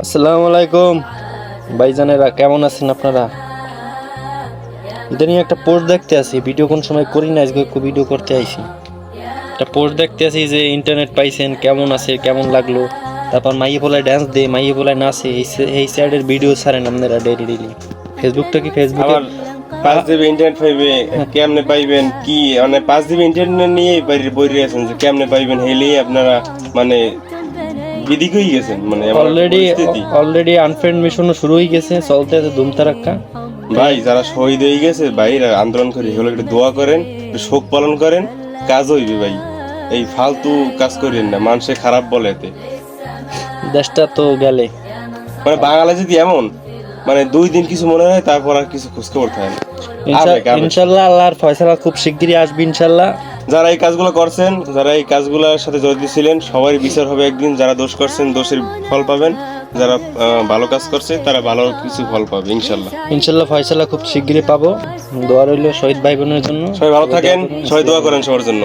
আসসালামু আলাইকুম ভাইজানেরা, কেমন আছেন আপনারা? ইদানিং একটা পোস্ট দেখতে আছি, ভিডিও কোন সময় করি না, আজকে একটু ভিডিও করতে আইছি। একটা পোস্ট দেখতে আছি যে ইন্টারনেট পাইছেন, কেমন আছে, কেমন লাগলো। তারপর মাইয়ে পোলায় ড্যান্স দে, মাইয়ে পোলায় নাচে, এই সাইডের ভিডিও ছাড়েন আপনারা ডেইলি। ফেসবুকটা কি ফেসবুকে আবার 5 জিবি ইন্টারনেট পাইবে কেমনে পাইবেন কি মানে 5 জিবি ইন্টারনেট নিয়ে বইরে আছেন যে কেমনে পাইবেন হেলেই আপনারা মানে বিদিক হয়ে গেছেন মানে এমন একটা পরিস্থিতি। অলরেডি আনফ্রেন্ড মিশনও শুরু হয়ে গেছে, চলতে আছে ধুমতারাক্কা। ভাই যারা শহীদ হয়ে গেছে ভাই এরা আন্দোলন করে এগুলো একটু দোয়া করেন, একটু শোক পালন করেন, কাজ হইবে ভাই। এই ফালতু কাজ করেন না, মানুষে খারাপ বলে এতে। দেশটা তো গেলে। মানে বাঙালি যদি এমন মানে 2 দিন কিছু মনে হয় তারপর আর কিছু খোঁজ খবর থাকে না। ইনশাল্লাহ আল্লাহর ফয়সালা খুব শিগগিরই আসবে ইনশাল্লাহ। যারা এই কাজগুলো করছেন, যারা এই কাজগুলোর সাথে জড়িত ছিলেন, সবারই বিচার হবে একদিন। যারা দোষ করছেন দোষের ফল পাবেন, যারা ভালো কাজ করছে তারা ভালো কিছু ফল পাবে ইনশাল্লাহ। ইনশাল্লাহ ফয়সালা খুব শিগগিরই পাবো। দোয়া রইল শহীদ ভাই বোনের জন্য। সবাই ভালো থাকেন, সবাই দোয়া করেন সবার জন্য।